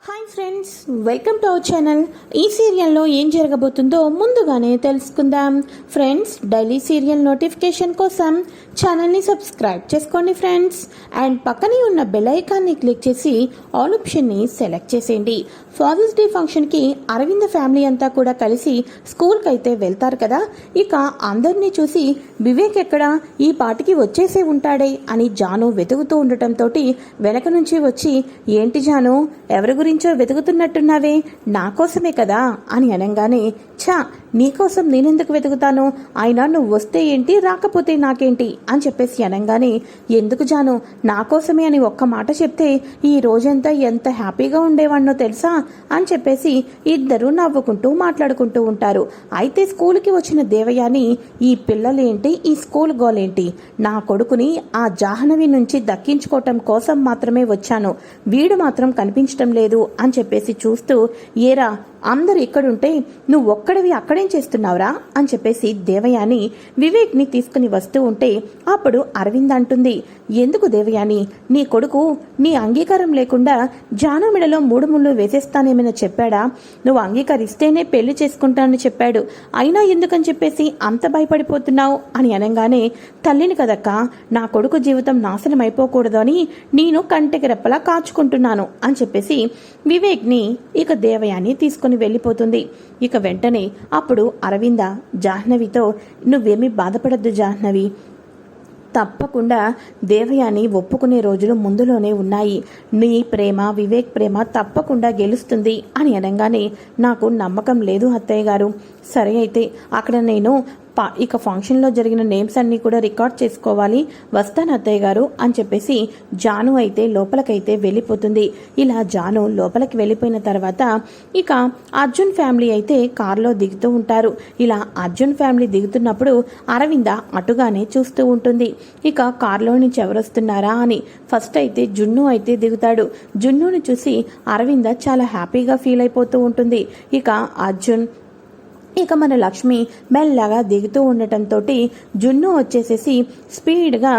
Hi friends, welcome to our channel. ఈ సీరియల్లో ఏం జరగబోతుందో ముందుగానే తెలుసుకుందాం. ఫ్రెండ్స్, డైలీ సీరియల్ నోటిఫికేషన్ కోసం ఛానల్ని సబ్స్క్రైబ్ చేసుకోండి ఫ్రెండ్స్. అండ్ పక్కనే ఉన్న బెల్ ఐకాన్ని క్లిక్ చేసి ఆల్ ఆప్షన్ని సెలెక్ట్ చేసేయండి. ఫాదర్స్ డే ఫంక్షన్కి అరవింద ఫ్యామిలీ అంతా కూడా కలిసి స్కూల్కి అయితే వెళ్తారు కదా. ఇక అందరినీ చూసి వివేక్ ఎక్కడా, ఈ పాటికి వచ్చేసే ఉంటాడే అని జాను వెతుకుతూ ఉండటంతో వెనక నుంచి వచ్చి, ఏంటి జాను, ఎవరి గురించో వెతుకుతున్నట్టున్నావే, నా కోసమే కదా అని అనగానే, ఛా, నీకోసం నేనెందుకు వెతుకుతాను, అయినా నువ్వు వస్తే ఏంటి, రాకపోతే నాకేంటి అని చెప్పేసి అనగానే, ఎందుకు జాను, నా కోసమే అని ఒక్క మాట చెప్తే ఈ రోజంతా ఎంత హ్యాపీగా ఉండేవాణ్ణో తెలుసా అని చెప్పేసి ఇద్దరు నవ్వుకుంటూ మాట్లాడుకుంటూ ఉంటారు. అయితే స్కూల్కి వచ్చిన దేవయాని, ఈ పిల్లలేంటి, ఈ స్కూల్ గోలేంటి, నా కొడుకుని ఆ జాహ్నవి నుంచి దక్కించుకోవటం కోసం మాత్రమే వచ్చాను, వీడు మాత్రం కనిపించటం లేదు అని చెప్పేసి చూస్తూ, ఏరా అందరు ఇక్కడుంటే నువ్వు ఒక్కడివి అక్కడేం చేస్తున్నావురా అని చెప్పేసి దేవయాని వివేక్ని తీసుకుని వస్తూ ఉంటే అప్పుడు అరవింద్ అంటుంది, ఎందుకు దేవయాని, నీ కొడుకు నీ అంగీకారం లేకుండా జాను మెడలో 3 ముళ్ళు వేసేస్తానేమైనా చెప్పాడా? నువ్వు అంగీకరిస్తేనే పెళ్లి చేసుకుంటానని చెప్పాడు, అయినా ఎందుకని చెప్పేసి అంత భయపడిపోతున్నావు అని అనగానే, తల్లిని కదక్క, నా కొడుకు జీవితం నాశనం అయిపోకూడదు అని నేను కంటికి రెప్పలా కాచుకుంటున్నాను అని చెప్పేసి వివేక్ని ఇక దేవయాని తీసుకుని వెళ్ళిపోతుంది. ఇక వెంటనే అప్పుడు అరవింద జాహ్నవితో, నువ్వేమీ బాధపడద్దు జాహ్నవి, తప్పకుండా దేవయాని ఒప్పుకునే రోజులు ముందులోనే ఉన్నాయి, నీ ప్రేమ వివేక్ ప్రేమ తప్పకుండా గెలుస్తుంది అని అనగానే, నాకు నమ్మకం లేదు అత్తయ్య గారు. సరే అయితే అక్కడ నేను ఇక ఫంక్షన్లో జరిగిన నేమ్స్ అన్నీ కూడా రికార్డ్ చేసుకోవాలి, వస్తాను అత్తయ్య గారు అని చెప్పేసి జాను అయితే లోపలికైతే వెళ్ళిపోతుంది. ఇలా జాను లోపలికి వెళ్ళిపోయిన తర్వాత ఇక అర్జున్ ఫ్యామిలీ అయితే కారులో దిగుతూ ఉంటారు. ఇలా అర్జున్ ఫ్యామిలీ దిగుతున్నప్పుడు అరవింద అటుగానే చూస్తూ ఉంటుంది. ఇక కారులో నుంచి ఎవరొస్తున్నారా అని ఫస్ట్ అయితే జున్ను అయితే దిగుతాడు. జున్నుని చూసి అరవింద చాలా హ్యాపీగా ఫీల్ అయిపోతూ ఉంటుంది. ఇక అర్జున్ ఇక మన లక్ష్మి మెల్లగా దిగుతూ ఉండటంతో జున్ను వచ్చేసేసి స్పీడ్గా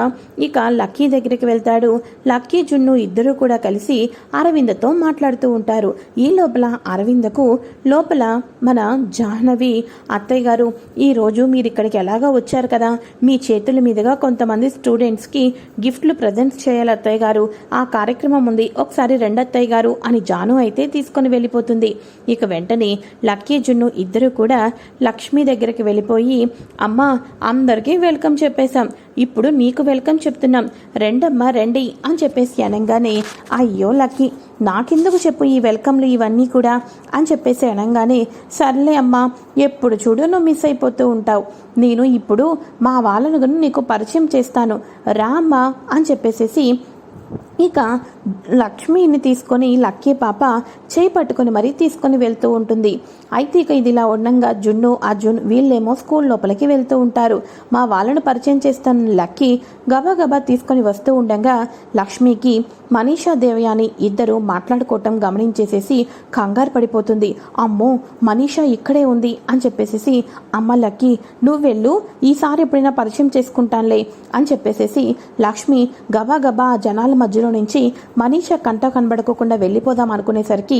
ఇక లక్కీ దగ్గరికి వెళ్తాడు. లక్కీ జున్ను ఇద్దరు కూడా కలిసి అరవిందతో మాట్లాడుతూ ఉంటారు. ఈ లోపల అరవిందకు లోపల మన జాహ్నవి, అత్తయ్య గారు, ఈరోజు మీరు ఇక్కడికి ఎలాగా వచ్చారు కదా, మీ చేతుల మీదుగా కొంతమంది స్టూడెంట్స్కి గిఫ్ట్లు ప్రజెంట్ చేయాలి అత్తయ్య గారు, ఆ కార్యక్రమం ఉంది, ఒకసారి రెండత్తయ్య గారు అని జాను అయితే తీసుకొని వెళ్ళిపోతుంది. ఇక వెంటనే లక్కీ జున్ను ఇద్దరు కూడా లక్ష్మి దగ్గరికి వెళ్ళిపోయి, అమ్మా అందరికీ వెల్కమ్ చెప్పేశాం, ఇప్పుడు నీకు వెల్కమ్ చెప్తున్నాం, రెండమ్మా రండి అని చెప్పేసి అనగానే, అయ్యో లక్కీ, నాకెందుకు చెప్పు ఈ వెల్కమ్లు ఇవన్నీ కూడా అని చెప్పేసి అనగానే, సర్లే అమ్మా, ఎప్పుడు చూడు నువ్వు మిస్ అయిపోతూ ఉంటావు, నేను ఇప్పుడు మా వాళ్ళను నీకు పరిచయం చేస్తాను, రా అమ్మా అని చెప్పేసేసి ఇక లక్ష్మిని తీసుకొని లక్కీ పాప చేయి పట్టుకొని మరీ తీసుకొని వెళ్తూ ఉంటుంది. అయితే ఇక ఇదిలా ఉండగా జున్ను అర్జున్ వీళ్ళేమో స్కూల్ లోపలికి వెళ్తూ ఉంటారు. మా వాళ్ళను పరిచయం చేస్తున్న లక్కీ గబా తీసుకొని వస్తూ ఉండగా లక్ష్మికి మనీషా దేవయాని ఇద్దరు మాట్లాడుకోవటం గమనించేసేసి కంగారు పడిపోతుంది. అమ్మో, మనీషా ఇక్కడే ఉంది అని చెప్పేసేసి, అమ్మ లక్కీ నువ్వు వెళ్ళు, ఈసారి ఎప్పుడైనా పరిచయం చేసుకుంటానులే అని చెప్పేసేసి లక్ష్మి గబా జనాల మధ్యలో నుంచి మనీషా కంట కనబడుకోకుండా వెళ్ళిపోదాం అనుకునేసరికి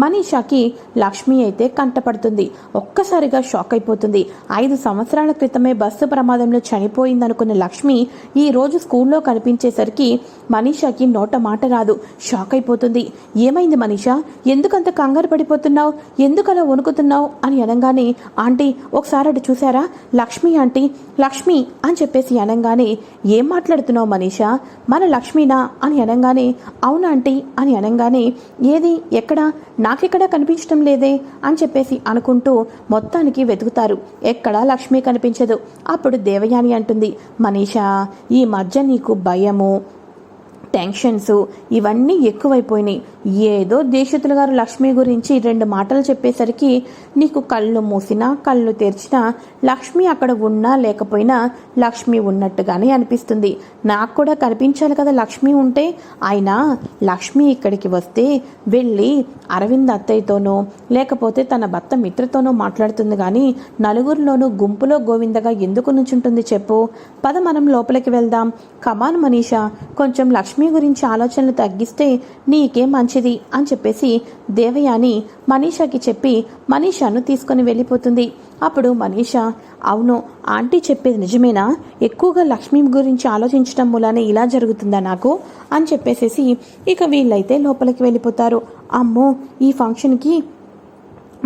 మనీషాకి లక్ష్మి అయితే కంటపడుతుంది. ఒక్కసారిగా షాక్ అయిపోతుంది. 5 సంవత్సరాల క్రితమే బస్సు ప్రమాదంలో చనిపోయిందనుకున్న లక్ష్మి ఈ రోజు స్కూల్లో కనిపించేసరికి మనీషాకి నోట మాట రాదు, షాక్ అయిపోతుంది. ఏమైంది మనీషా, ఎందుకంత కంగారు పడిపోతున్నావు, ఎందుకలా వణుకుతున్నావు అని అనగానే, ఆంటీ ఒకసారి అటు చూసారా, లక్ష్మి ఆంటీ, లక్ష్మి అని చెప్పేసి అనగానే, ఏం మాట్లాడుతున్నావు మనీషా, మన లక్ష్మీనా అని అనగానే, అవునా ఆంటీ అని అనగానే, ఏది ఎక్కడా, నాకెక్కడా కనిపించడం లేదే అని చెప్పేసి అనుకుంటూ మొత్తానికి వెతుకుతారు. ఎక్కడా లక్ష్మి కనిపించదు. అప్పుడు దేవయాని అంటుంది, మనీషా ఈ మధ్య నీకు భయము టెన్షన్స్ ఇవన్నీ ఎక్కువైపోయినాయి, ఏదో దేశతుల గారు లక్ష్మి గురించి 2 మాటలు చెప్పేసరికి నీకు కళ్ళు మూసినా కళ్ళు తెరిచినా లక్ష్మి అక్కడ ఉన్నా లేకపోయినా లక్ష్మి ఉన్నట్టుగానే అనిపిస్తుంది. నాకు కూడా కనిపించాలి కదా లక్ష్మి ఉంటే, అయినా లక్ష్మి ఇక్కడికి వస్తే వెళ్ళి అరవింద్ అత్తయ్యతోనో లేకపోతే తన భర్త మిత్రతోనో మాట్లాడుతుంది కానీ నలుగురిలోనూ గుంపులో గోవిందగా ఎందుకు నుంచుంటుంది చెప్పు, పద మనం లోపలికి వెళ్దాం, కమాన్ మనీషా, కొంచెం లక్ష్మి లక్ష్మి గురించి ఆలోచనలు తగ్గిస్తే నీకే మంచిది అని చెప్పేసి దేవయాని మనీషాకి చెప్పి మనీషాను తీసుకొని వెళ్ళిపోతుంది. అప్పుడు మనీషా, అవును ఆంటీ చెప్పేది నిజమేనా? ఎక్కువగా లక్ష్మి గురించి ఆలోచించడం మూలానే ఇలా జరుగుతుందా నాకు అని చెప్పేసేసి ఇక వీళ్ళైతే లోపలికి వెళ్ళిపోతారు. అమ్మో, ఈ ఫంక్షన్కి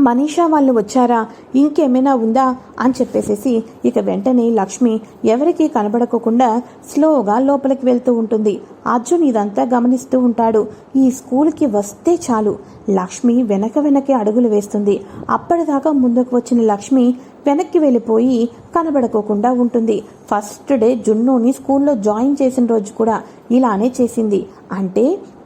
మనీషా వాళ్ళు వచ్చారా, ఇంకేమైనా ఉందా అని చెప్పేసేసి ఇక వెంటనే లక్ష్మి ఎవరికీ కనబడకోకుండా స్లోగా లోపలికి వెళ్తూ ఉంటుంది. అర్జున్ ఇదంతా గమనిస్తూ ఉంటాడు. ఈ స్కూల్కి వస్తే చాలు లక్ష్మి వెనకే అడుగులు వేస్తుంది. అప్పటిదాకా ముందుకు వచ్చిన లక్ష్మి వెనక్కి వెళ్ళిపోయి కనబడకోకుండా ఉంటుంది. ఫస్ట్ డే జున్నుని స్కూల్లో జాయిన్ చేసిన రోజు కూడా ఇలానే చేసింది. అంటే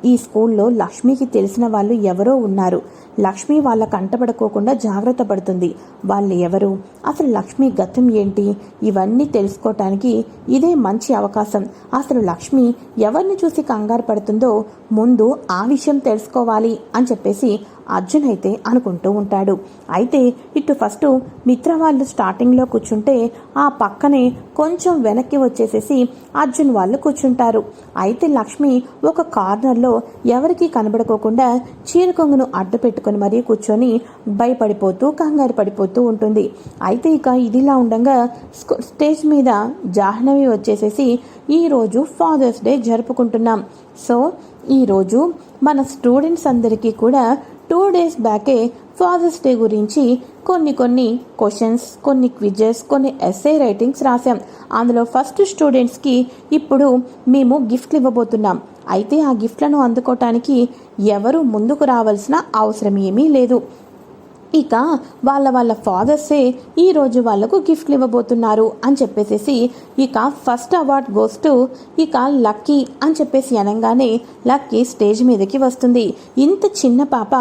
ఈ స్కూల్లో లక్ష్మికి తెలిసిన వాళ్ళు ఎవరో ఉన్నారు. లక్ష్మి వాళ్ళ కంటపడుకోకుండా జాగ్రత్త పడుతుంది. వాళ్ళు ఎవరు, అసలు లక్ష్మి గతం ఏంటి, ఇవన్నీ తెలుసుకోవటానికి ఇదే మంచి అవకాశం. అసలు లక్ష్మి ఎవరిని చూసి కంగారు పడుతుందో ముందు ఆ విషయం తెలుసుకోవాలి అని చెప్పేసి అర్జున్ అయితే అనుకుంటూ ఉంటాడు. అయితే ఇటు ఫస్ట్ మిత్ర వాళ్ళు స్టార్టింగ్లో కూర్చుంటే ఆ పక్కనే కొంచెం వెనక్కి వచ్చేసేసి అర్జున్ వాళ్ళు కూర్చుంటారు. అయితే లక్ష్మి ఒక కార్నర్లో ఎవరికీ కనబడుకోకుండా చీర కొంగును అడ్డు పెట్టుకుని మరీ కూర్చొని భయపడిపోతూ కంగారు పడిపోతూ ఉంటుంది. అయితే ఇక ఇదిలా ఉండగా స్టేజ్ మీద జాహ్నవి వచ్చేసేసి ఈరోజు ఫాదర్స్ డే జరుపుకుంటున్నాం. సో ఈరోజు మన స్టూడెంట్స్ అందరికీ కూడా 2 days బ్యాకే ఫాదర్స్ డే గురించి కొన్ని క్వశ్చన్స్, కొన్ని క్విజెస్, కొన్ని ఎస్సే రైటింగ్స్ రాశాం. అందులో ఫస్ట్ స్టూడెంట్స్కి ఇప్పుడు మేము గిఫ్ట్లు ఇవ్వబోతున్నాం. అయితే ఆ గిఫ్ట్లను అందుకోవటానికి ఎవరు ముందుకు రావాల్సిన అవసరం ఏమీ లేదు. ఇక వాళ్ళ ఫాదర్సే ఈరోజు వాళ్లకు గిఫ్ట్లు ఇవ్వబోతున్నారు అని చెప్పేసేసి ఇక ఫస్ట్ అవార్డ్ గోస్ టు ఇక లక్కీ అని చెప్పేసి అనగానే లక్కీ స్టేజ్ మీదకి వస్తుంది. ఇంత చిన్న పాప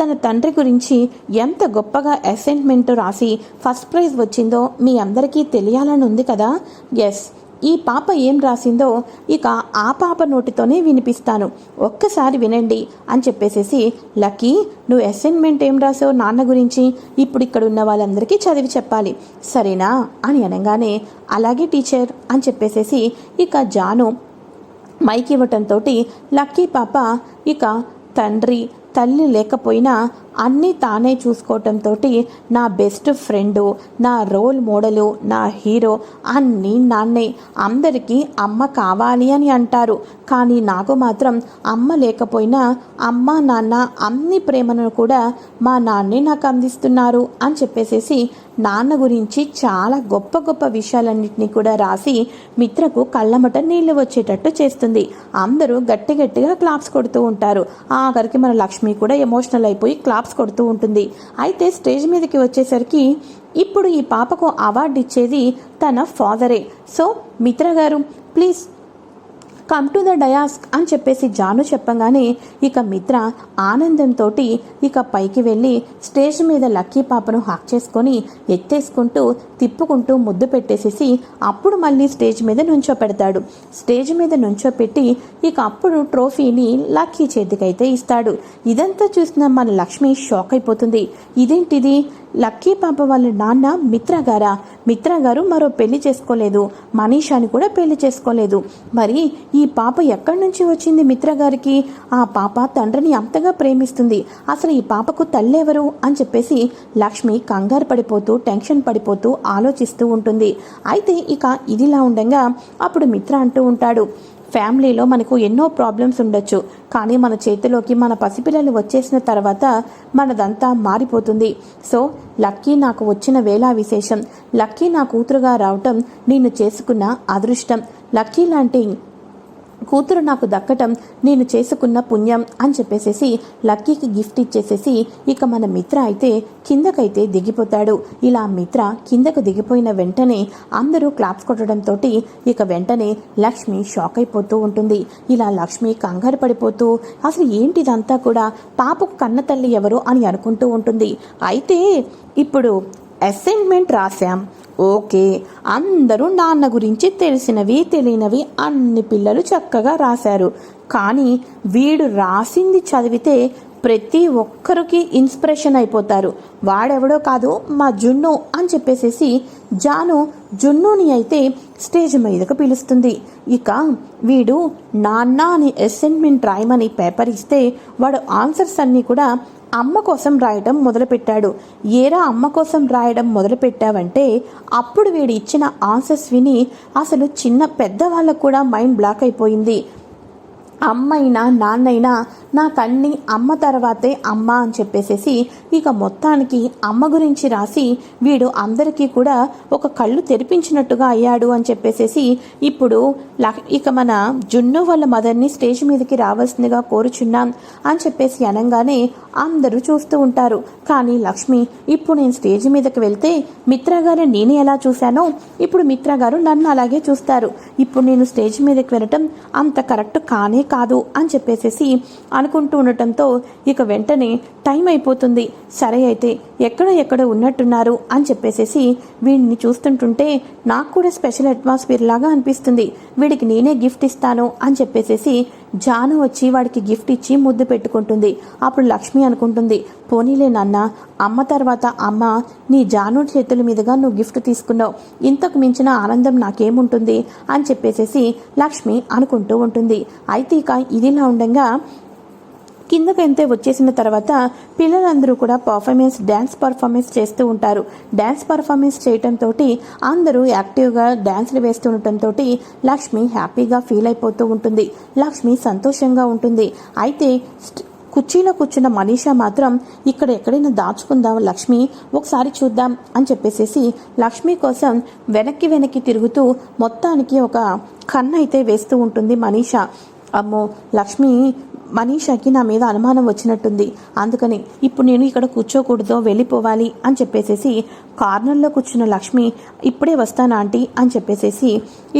తన తండ్రి గురించి ఎంత గొప్పగా అసైన్మెంట్ రాసి ఫస్ట్ ప్రైజ్ వచ్చిందో మీ అందరికీ తెలియాలని ఉంది కదా. ఎస్, ఈ పాప ఏం రాసిందో ఇక ఆ పాప నోటితోనే వినిపిస్తాను, ఒక్కసారి వినండి అని చెప్పేసేసి లక్కీ, నువ్వు అసైన్మెంట్ ఏం రాసావు నాన్న గురించి ఇప్పుడు ఇక్కడ ఉన్న వాళ్ళందరికీ చదివి చెప్పాలి, సరేనా అని అనగానే అలాగే టీచర్ అని చెప్పేసేసి ఇక జాను మైక్ ఇవ్వటంతో లక్కీ పాప ఇక తండ్రి తల్లి లేకపోయినా అన్నీ తానే చూసుకోవటంతో నా బెస్ట్ ఫ్రెండు, నా రోల్ మోడలు, నా హీరో అన్నీ నాన్నే. అందరికీ అమ్మ కావాలి అని అంటారు, కానీ నాకు మాత్రం అమ్మ లేకపోయినా అమ్మ నాన్న అన్ని ప్రేమను కూడా మా నాన్నే నాకు అందిస్తున్నారు అని చెప్పేసేసి నాన్న గురించి చాలా గొప్ప గొప్ప విషయాలన్నింటినీ కూడా రాసి మిత్రకు కళ్ళమట నీళ్లు వచ్చేటట్టు చేస్తుంది. అందరూ గట్టిగా క్లాప్స్ కొడుతూ ఉంటారు. ఆఖరికి మన లక్ష్మి కూడా ఎమోషనల్ అయిపోయి క్లాప్స్ కొడుతూ ఉంటుంది. అయితే స్టేజ్ మీదకి వచ్చేసరికి ఇప్పుడు ఈ పాపకు అవార్డు ఇచ్చేది తన ఫాదరే. సో మిత్ర గారు please come to the dais అని చెప్పేసి జాను చెప్పగానే ఇక మిత్ర ఆనందంతో ఇక పైకి వెళ్ళి స్టేజ్ మీద లక్కీ పాపను హాక్ చేసుకొని ఎత్తేసుకుంటూ తిప్పుకుంటూ ముద్దు పెట్టేసేసి అప్పుడు మళ్ళీ స్టేజ్ మీద నుంచోపెడతాడు. స్టేజ్ మీద నుంచోపెట్టి ఇక అప్పుడు ట్రోఫీని లక్కీ చేతికైతే ఇస్తాడు. ఇదంతా చూసిన మన లక్ష్మి షాక్ అయిపోతుంది. ఇదేంటిది, లక్కీ పాప వాళ్ళ నాన్న మిత్ర గారు మరో పెళ్లి చేసుకోలేదు, మనీషాని కూడా పెళ్లి చేసుకోలేదు. మరి ఈ పాప ఎక్కడి నుంచి వచ్చింది మిత్ర గారికి? ఆ పాప తండ్రిని అంతగా ప్రేమిస్తుంది, అసలు ఈ పాపకు తల్లెవరు అని చెప్పేసి లక్ష్మి కంగారు పడిపోతూ టెన్షన్ పడిపోతూ ఆలోచిస్తూ ఉంటుంది. అయితే ఇక ఇదిలా ఉండగా అప్పుడు మిత్ర అంటూ ఉంటాడు, ఫ్యామిలీలో మనకు ఎన్నో ప్రాబ్లమ్స్ ఉండొచ్చు, కానీ మన చేతిలోకి మన పసిపిల్లలు వచ్చేసిన తర్వాత మనదంతా మారిపోతుంది. సో లక్కీ నాకు వచ్చిన వేళ విశేషం, లక్కీ నా కూతురుగా రావటం నేను చేసుకున్న అదృష్టం, లక్కీ లాంటి కూతురు నాకు దక్కటం నేను చేసుకున్న పుణ్యం అని చెప్పేసేసి లక్కీకి గిఫ్ట్ ఇచ్చేసేసి ఇక మన మిత్ర అయితే కిందకైతే దిగిపోతాడు. ఇలా మిత్ర కిందకు దిగిపోయిన వెంటనే అందరూ క్లాప్స్ కొట్టడంతో ఇక వెంటనే లక్ష్మి షాక్ అయిపోతూ ఉంటుంది. ఇలా లక్ష్మి కంగారు పడిపోతూ అసలు ఏంటిదంతా కూడా పాపకు కన్న తల్లి ఎవరు అని అనుకుంటూ ఉంటుంది. అయితే ఇప్పుడు అసైన్మెంట్ రాశాం, ఓకే, అందరూ నాన్న గురించి తెలిసినవి తెలియనివి అన్ని పిల్లలు చక్కగా రాశారు, కానీ వీడు రాసింది చదివితే ప్రతి ఒక్కరికి ఇన్స్పిరేషన్ అయిపోతారు. వాడెవడో కాదు మా జున్ను అని చెప్పేసేసి జాను జున్నుని అయితే స్టేజ్ మీదకు పిలుస్తుంది. ఇక వీడు నాన్న అని అసైన్మెంట్ రాయమని పేపర్ ఇస్తే వాడు ఆన్సర్స్ అన్నీ కూడా అమ్మ కోసం రాయడం మొదలుపెట్టాడు. ఏరా అమ్మ కోసం రాయడం మొదలుపెట్టావంటే అప్పుడు వీడు ఇచ్చిన ఆన్సర్స్ విని అసలు చిన్న పెద్దవాళ్ళకు కూడా మైండ్ బ్లాక్ అయిపోయింది. అమ్మైనా నాన్నైనా నాకన్నీ అమ్మ తర్వాతే అమ్మ అని చెప్పేసేసి ఇక మొత్తానికి అమ్మ గురించి రాసి వీడు అందరికీ కూడా ఒక కళ్ళు తెరిపించినట్టుగా అయ్యాడు అని చెప్పేసేసి ఇప్పుడు ఇక మన జున్ను వాళ్ళ మదర్ని స్టేజ్ మీదకి రావాల్సిందిగా కోరుచున్నాం అని చెప్పేసి అనగానే అందరూ చూస్తూ ఉంటారు. కానీ లక్ష్మి ఇప్పుడు నేను స్టేజ్ మీదకి వెళ్తే మిత్ర గారు నేను ఎలా చూశానో ఇప్పుడు మిత్ర గారు నన్ను అలాగే చూస్తారు. ఇప్పుడు నేను స్టేజ్ మీదకి వెళ్ళటం అంత కరెక్ట్ కానే కాదు అని చెప్పేసేసి అనుకుంటూ ఉండటంతో ఇక వెంటనే టైం అయిపోతుంది. సరే అయితే ఎక్కడో ఉన్నట్టున్నారు అని చెప్పేసేసి వీడిని చూస్తుంటుంటే నాకు కూడా స్పెషల్ అట్మాస్ఫియర్ లాగా అనిపిస్తుంది, వీడికి నేనే గిఫ్ట్ ఇస్తాను అని చెప్పేసేసి జాను వచ్చి వాడికి గిఫ్ట్ ఇచ్చి ముద్దు పెట్టుకుంటుంది. అప్పుడు లక్ష్మి అనుకుంటుంది, పోనీలే నాన్న, అమ్మ తర్వాత అమ్మ నీ జాను చేతుల మీదుగా నువ్వు గిఫ్ట్ తీసుకున్నావు, ఇంతకు మించిన ఆనందం నాకేముంటుంది అని చెప్పేసేసి లక్ష్మి అనుకుంటూ ఉంటుంది. అయితే ఇక ఇదిలా ఉండగా కిందకైతే వచ్చేసిన తర్వాత పిల్లలందరూ కూడా డ్యాన్స్ పర్ఫార్మెన్స్ చేస్తూ ఉంటారు. డ్యాన్స్ పర్ఫార్మెన్స్ చేయటంతో అందరూ యాక్టివ్గా డ్యాన్స్లు వేస్తూ ఉండటంతో లక్ష్మి హ్యాపీగా ఫీల్ అయిపోతూ ఉంటుంది. లక్ష్మి సంతోషంగా ఉంటుంది. అయితే కుర్చీలో కూర్చున్న మనీషా మాత్రం ఇక్కడ ఎక్కడైనా దాచుకుందాం లక్ష్మి, ఒకసారి చూద్దాం అని చెప్పేసేసి లక్ష్మి కోసం వెనక్కి తిరుగుతూ మొత్తానికి ఒక కన్ను అయితే వేస్తూ ఉంటుంది మనీషా. అమ్మో, లక్ష్మి మనీషాకి నా మీద అనుమానం వచ్చినట్టుంది, అందుకని ఇప్పుడు నేను ఇక్కడ కూర్చోకూడదు, వెళ్ళిపోవాలి అని చెప్పేసేసి కార్నర్లో కూర్చున్న లక్ష్మి ఇప్పుడే వస్తాను ఆంటీ అని చెప్పేసేసి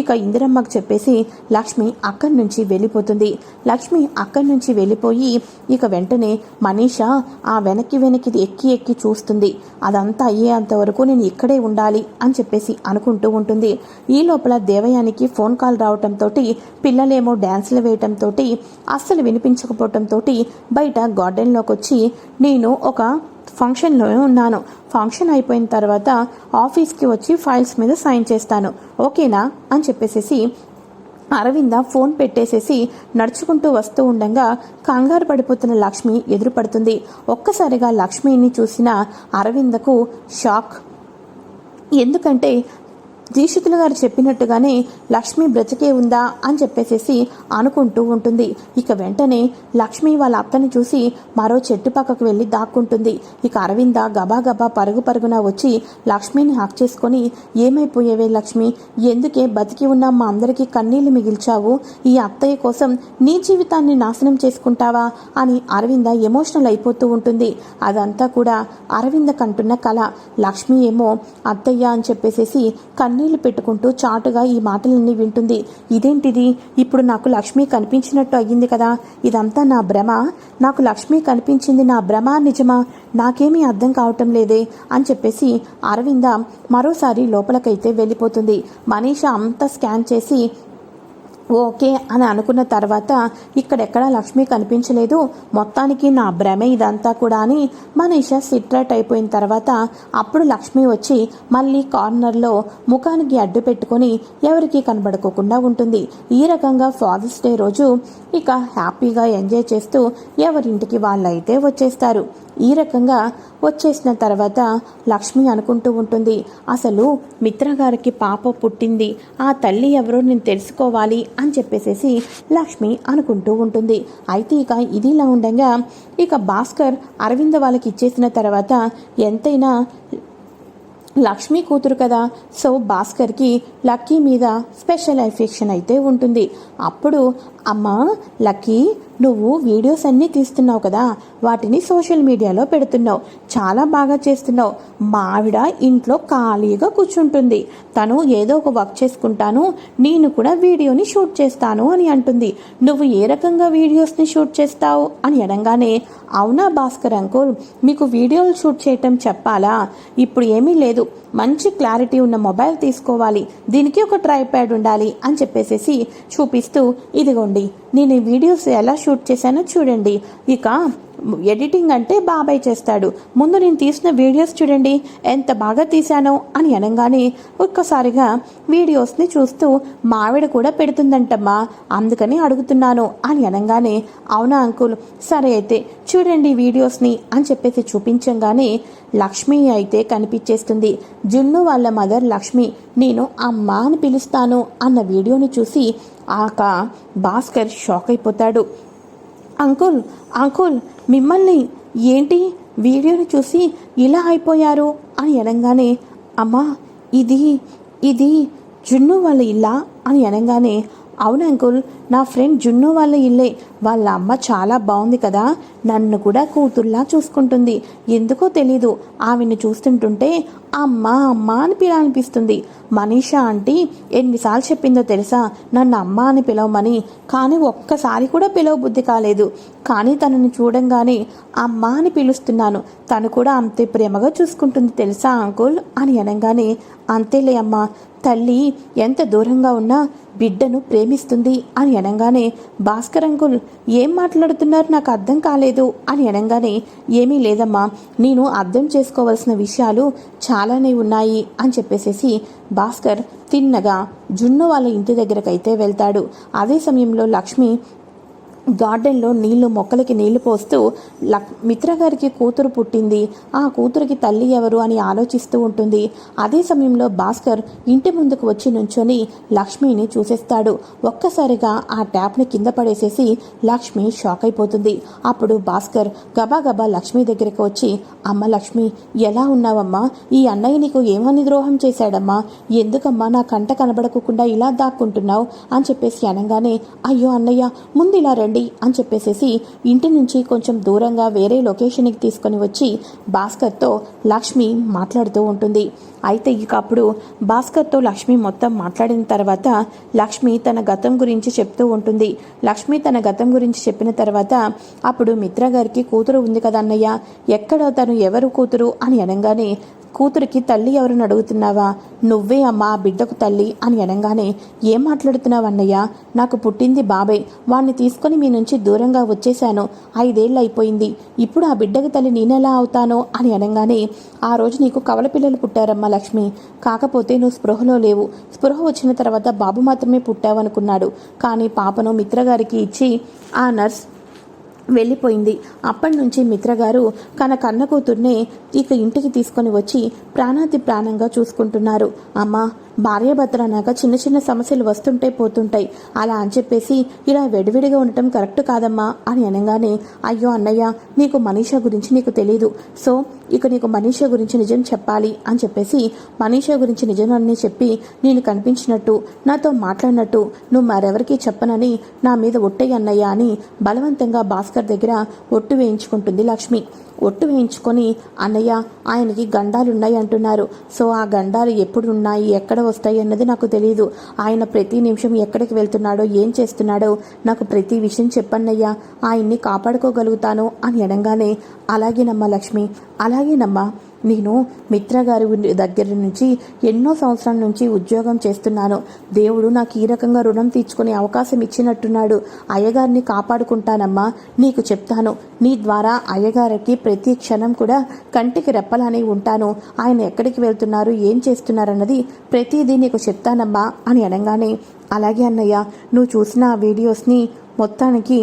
ఇక ఇందిరమ్మకు చెప్పేసి లక్ష్మి అక్కడి నుంచి వెళ్ళిపోతుంది. లక్ష్మి అక్కడి నుంచి వెళ్ళిపోయి ఇక వెంటనే మనీషా ఆ వెనక్కి ఎక్కి చూస్తుంది. అదంతా అయ్యేంత వరకు నేను ఇక్కడే ఉండాలి అని చెప్పేసి అనుకుంటూ ఉంటుంది. ఈ లోపల దేవయానికి ఫోన్ కాల్ రావటంతో పిల్లలేమో డ్యాన్స్లు వేయటంతో అస్సలు వినిపించకపోవటంతో బయట గార్డెన్లోకి వచ్చి నేను ఒక ఫంక్షన్లో ఉన్నాను, ఫంక్షన్ అయిపోయిన తర్వాత ఆఫీస్కి వచ్చి ఫైల్స్ మీద సైన్ చేస్తాను, ఓకేనా అని చెప్పేసేసి అరవింద ఫోన్ పెట్టేసేసి నడుచుకుంటూ వస్తూ ఉండగా కంగారు పడిపోతున్న లక్ష్మి ఎదురుపడుతుంది. ఒక్కసారిగా లక్ష్మిని చూసిన అరవిందకు షాక్. ఎందుకంటే దీక్షితులు గారు చెప్పినట్టుగానే లక్ష్మి బ్రతికే ఉందా అని చెప్పేసేసి అనుకుంటూ ఉంటుంది. ఇక వెంటనే లక్ష్మి వాళ్ళ అత్తని చూసి మరో చెట్టు పక్కకు వెళ్ళి దాక్కుంటుంది. ఇక అరవింద గబా పరుగున వచ్చి లక్ష్మిని హక్ చేసుకొని, ఏమైపోయేవే లక్ష్మి, ఎందుకే బతికి ఉన్న మా అందరికీ కన్నీళ్లు మిగిల్చావు, ఈ అత్తయ్య కోసం నీ జీవితాన్ని నాశనం చేసుకుంటావా అని అరవింద ఎమోషనల్ అయిపోతూ ఉంటుంది. అదంతా కూడా అరవింద కంటున్న కళ. లక్ష్మి ఏమో అత్తయ్య అని చెప్పేసేసి కన్నీళ్లు పెట్టుకుంటూ చాటుగా ఈ మాటలన్నీ వింటుంది. ఇదేంటిది, ఇప్పుడు నాకు లక్ష్మి కనిపించినట్టు అయ్యింది కదా, ఇదంతా నా భ్రమ, నాకు లక్ష్మి కనిపించింది నా భ్రమ నిజమా, నాకేమీ అర్థం కావటం లేదే అని చెప్పేసి అరవింద మరోసారి లోపలికైతే వెళ్ళిపోతుంది. మనీషా అంతా స్కాన్ చేసి ఓకే అని అనుకున్న తర్వాత ఇక్కడెక్కడా లక్ష్మి కనిపించలేదు, మొత్తానికి నా భ్రమే ఇదంతా కూడా అని మనీషా సిట్రాట్ అయిపోయిన తర్వాత అప్పుడు లక్ష్మి వచ్చి మళ్ళీ కార్నర్లో ముఖానికి అడ్డు పెట్టుకొని ఎవరికీ కనబడుకోకుండా ఉంటుంది. ఈ రకంగా ఫాదర్స్ డే రోజు ఇక హ్యాపీగా ఎంజాయ్ చేస్తూ ఎవరింటికి వాళ్ళైతే వచ్చేస్తారు. ఈ రకంగా వచ్చేసిన తర్వాత లక్ష్మి అనుకుంటూ ఉంటుంది, అసలు మిత్రగారికి పాప పుట్టింది, ఆ తల్లి ఎవరో నేను తెలుసుకోవాలి అని చెప్పేసేసి లక్ష్మి అనుకుంటూ ఉంటుంది. అయితే ఇక ఇదిలా ఉండగా ఇక భాస్కర్ అరవింద వాళ్ళకి ఇచ్చేసిన తర్వాత ఎంతైనా లక్ష్మి కూతురు కదా, సో భాస్కర్కి లక్కీ మీద స్పెషల్ ఎఫెక్షన్ అయితే ఉంటుంది. అప్పుడు అమ్మా లక్కీ, నువ్వు వీడియోస్ అన్నీ తీస్తున్నావు కదా, వాటిని సోషల్ మీడియాలో పెడుతున్నావు, చాలా బాగా చేస్తున్నావు. మా ఆవిడ ఇంట్లో ఖాళీగా కూర్చుంటుంది, తను ఏదో ఒక వర్క్ చేసుకుంటాను, నేను కూడా వీడియోని షూట్ చేస్తాను అని అంటుంది. నువ్వు ఏ రకంగా వీడియోస్ని షూట్ చేస్తావు అని అనగానే, అవునా భాస్కర్ అంకుల్, మీకు వీడియోలు షూట్ చేయటం చెప్పాలా, ఇప్పుడు ఏమీ లేదు, మంచి క్లారిటీ ఉన్న మొబైల్ తీసుకోవాలి, దీనికి ఒక ట్రైప్యాడ్ ఉండాలి అని చెప్పేసేసి చూపిస్తూ, ఇదిగోండి నేను ఈ వీడియోస్ ఎలా షూట్ చేశానో చూడండి, ఇక ఎడిటింగ్ అంటే బాబాయ్ చేస్తాడు, ముందు నేను తీసిన వీడియోస్ చూడండి ఎంత బాగా తీశానో అని అనగానే ఒక్కసారిగా వీడియోస్ని చూస్తూ మావిడ కూడా పెడుతుందంటమ్మా, అందుకని అడుగుతున్నాను అని అనగానే అవునా అంకుల్, సరే అయితే చూడండి వీడియోస్ని అని చెప్పేసి చూపించంగానే లక్ష్మి అయితే కనిపించేస్తుంది. జున్ను వాళ్ళ మదర్ లక్ష్మి నేను అమ్మ అని పిలుస్తాను అన్న వీడియోని చూసి భాస్కర్ షాక్ అయిపోతాడు. అంకుల్ అంకుల్ మిమ్మల్ని ఏంటి వీడియోని చూసి ఇలా అయిపోయారు అని అనగానే అమ్మా ఇది జున్ను వాళ్ళ ఇల్లా అని అనగానే అవును అంకుల్, నా ఫ్రెండ్ జున్ను వాళ్ళ ఇల్లే, వాళ్ళ అమ్మ చాలా బాగుంది కదా, నన్ను కూడా కూతుర్లా చూసుకుంటుంది, ఎందుకో తెలీదు ఆవిడ్ని చూస్తుంటుంటే అమ్మ అమ్మ అని అనిపిస్తుంది. మనీషా ఆంటీ ఎన్నిసార్లు చెప్పిందో తెలుసా నన్ను అమ్మ అని పిలవమని, కానీ ఒక్కసారి కూడా పిలవబుద్ధి కాలేదు, కానీ తనని చూడంగానే అమ్మ అని పిలుస్తున్నాను, తను కూడా అంతే ప్రేమగా చూసుకుంటుంది తెలుసా అంకుల్ అని అనగానే అంతేలే అమ్మ, తల్లి ఎంత దూరంగా ఉన్నా బిడ్డను ప్రేమిస్తుంది అని అనగానే భాస్కర్ అంకుల్ ఏం మాట్లాడుతున్నారు నాకు అర్థం కాలేదు అని అనగానే ఏమీ లేదమ్మా, నేను అర్థం చేసుకోవాల్సిన విషయాలు చాలానే ఉన్నాయి అని చెప్పేసేసి భాస్కర్ తిన్నగా జున్ను వాళ్ళ ఇంటి దగ్గరకైతే వెళ్తాడు. అదే సమయంలో లక్ష్మి గార్డెన్లో మొక్కలకి నీళ్లు పోస్తూ మిత్ర గారికి కూతురు పుట్టింది, ఆ కూతురికి తల్లి ఎవరు అని ఆలోచిస్తూ ఉంటుంది. అదే సమయంలో భాస్కర్ ఇంటి ముందుకు వచ్చి నుంచొని లక్ష్మిని చూసేస్తాడు. ఒక్కసారిగా ఆ ట్యాప్ని కింద పడేసేసి లక్ష్మి షాక్ అయిపోతుంది. అప్పుడు భాస్కర్ గబాగబా లక్ష్మి దగ్గరికి వచ్చి అమ్మ లక్ష్మి ఎలా ఉన్నావమ్మా, ఈ అన్నయ్య నీకు ఏమని ద్రోహం చేశాడమ్మా, ఎందుకమ్మా నా కంట కనబడకుండా ఇలా దాక్కుంటున్నావు అని చెప్పేసి అనగానే అయ్యో అన్నయ్య ముందు ఇలా అని చెప్పేసేసి ఇంటి నుంచి కొంచెం దూరంగా వేరే లొకేషన్కి తీసుకొని వచ్చి భాస్కర్తో లక్ష్మి మాట్లాడుతూ ఉంటుంది. అయితే ఇక అప్పుడు భాస్కర్తో లక్ష్మి మొత్తం మాట్లాడిన తర్వాత లక్ష్మి తన గతం గురించి చెప్తూ ఉంటుంది. లక్ష్మి తన గతం గురించి చెప్పిన తర్వాత అప్పుడు మిత్ర గారికి కూతురు ఉంది కదా అన్నయ్య, ఎక్కడ తను ఎవరు కూతురు అని అనగానే కూతురికి తల్లి ఎవరిని అడుగుతున్నావా, నువ్వే అమ్మా బిడ్డకు తల్లి అని అనగానే ఏం మాట్లాడుతున్నావు అన్నయ్య, నాకు పుట్టింది బాబాయ్, వాణ్ణి తీసుకొని మీ నుంచి దూరంగా వచ్చేశాను, 5 ఏళ్ళు అయిపోయింది, ఇప్పుడు ఆ బిడ్డకు తల్లి నేనెలా అవుతానో అని అనగానే ఆ రోజు నీకు కవల పిల్లలు పుట్టారమ్మా లక్ష్మి, కాకపోతే నువ్వు స్పృహలో లేవు, స్పృహ వచ్చిన తర్వాత బాబు మాత్రమే పుట్టావనుకున్నాడు, కానీ పాపను మిత్రగారికి ఇచ్చి ఆ నర్స్ వెళ్ళిపోయింది. అప్పటి నుంచి మిత్రగారు తన కన్న కూతుర్నే ఇక ఇంటికి తీసుకొని వచ్చి ప్రాణాతి ప్రాణంగా చూసుకుంటున్నారు. అమ్మా భార్యాభర్తలు అన్నాక చిన్న చిన్న సమస్యలు వస్తుంటే పోతుంటాయి, అలా అని చెప్పేసి ఇలా వెడివిడిగా ఉండటం కరెక్ట్ కాదమ్మా అని అనగానే అయ్యో అన్నయ్య నీకు మనీషా గురించి నీకు తెలీదు, సో ఇక నీకు మనీషా గురించి నిజం చెప్పాలి అని చెప్పేసి మనీషా గురించి నిజాన్ని చెప్పి నేను కనిపించినట్టు నాతో మాట్లాడినట్టు నువ్వు మరెవరికి చెప్పనని నా మీద ఒట్టయ్య అన్నయ్య అని బలవంతంగా భాస్కర్ దగ్గర ఒట్టు వేయించుకుంటుంది లక్ష్మి. ఒట్టు వేయించుకొని అన్నయ్య ఆయనకి గండాలున్నాయి అంటున్నారు, సో ఆ గండాలు ఎప్పుడు ఉన్నాయి ఎక్కడ వస్తాయి అన్నది నాకు తెలియదు, ఆయన ప్రతి నిమిషం ఎక్కడికి వెళ్తున్నాడో ఏం చేస్తున్నాడో నాకు ప్రతి విషయం చెప్పన్నయ్యా, ఆయన్ని కాపాడుకోగలుగుతాను అని అనగానే అలాగేనమ్మా లక్ష్మి అలాగేనమ్మా, నేను మిత్ర గారి దగ్గర నుంచి ఎన్నో సంవత్సరాల నుంచి ఉద్యోగం చేస్తున్నాను, దేవుడు నాకు ఈ రకంగా రుణం తీర్చుకునే అవకాశం ఇచ్చినట్టున్నాడు, అయ్యగారిని కాపాడుకుంటానమ్మా, నీకు చెప్తాను, నీ ద్వారా అయ్యగారికి ప్రతి క్షణం కూడా కంటికి రెప్పలానే ఉంటాను, ఆయన ఎక్కడికి వెళ్తున్నారు ఏం చేస్తున్నారన్నది ప్రతిదీ నీకు చెప్తానమ్మా అని అనగానే అలాగే అన్నయ్య, నువ్వు చూసిన ఆ వీడియోస్ని మొత్తానికి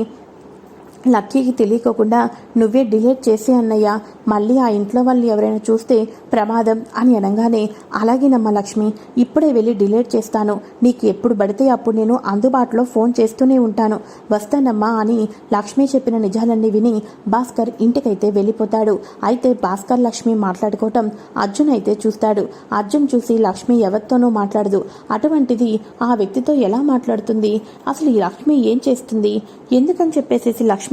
లక్కీకి తెలియకోకుండా నువ్వే డిలీట్ చేసే అన్నయ్య, మళ్ళీ ఆ ఇంట్లో వాళ్ళు ఎవరైనా చూస్తే ప్రమాదం అని అనగానే అలాగేనమ్మా లక్ష్మి ఇప్పుడే వెళ్ళి డిలీట్ చేస్తాను, నీకు ఎప్పుడు పడితే అప్పుడు నేను అందుబాటులో ఫోన్ చేస్తూనే ఉంటాను, వస్తానమ్మా అని లక్ష్మి చెప్పిన నిజాలన్నీ విని భాస్కర్ ఇంటికైతే వెళ్ళిపోతాడు. అయితే భాస్కర్ లక్ష్మి మాట్లాడుకోవటం అర్జున్ అయితే చూస్తాడు. అర్జున్ చూసి లక్ష్మి ఎవరితోనూ మాట్లాడదు, అటువంటిది ఆ వ్యక్తితో ఎలా మాట్లాడుతుంది, అసలు ఈ లక్ష్మి ఏం చేస్తుంది, ఎందుకని చెప్పేసేసి లక్ష్మి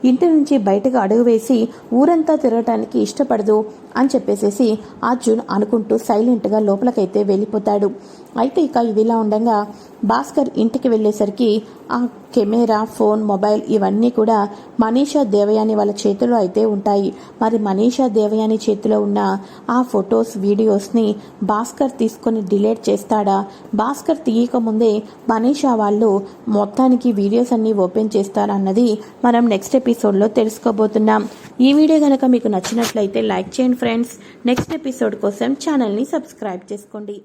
ఇంటి నుంచి బయటకు అడుగు వేసి ఊరంతా తిరగటానికి ఇష్టపడదు అని చెప్పేసేసి అర్జున్ అనుకుంటూ సైలెంట్గా లోపలికైతే వెళ్ళిపోతాడు. అయితే ఇక ఇదిలా ఉండగా భాస్కర్ ఇంటికి వెళ్ళేసరికి ఆ కెమెరా, ఫోన్, మొబైల్ ఇవన్నీ కూడా మనీషా దేవయాని వాళ్ళ చేతిలో అయితే ఉంటాయి. మరి మనీషా దేవయాని చేతిలో ఉన్న ఆ ఫొటోస్, వీడియోస్ని భాస్కర్ తీసుకొని డిలీట్ చేస్తాడా? భాస్కర్ తీయకముందే మనీషా వాళ్ళు మొత్తానికి వీడియోస్ అన్నీ ఓపెన్ చేస్తారన్నది మనం నెక్స్ట్ ఎపిసోడ్లో తెలుసుకోబోతున్నాం. ఈ వీడియో కనుక మీకు నచ్చినట్లయితే లైక్ చేయండి ఫ్రెండ్స్. నెక్స్ట్ ఎపిసోడ్ కోసం ఛానల్ని సబ్స్క్రైబ్ చేసుకోండి.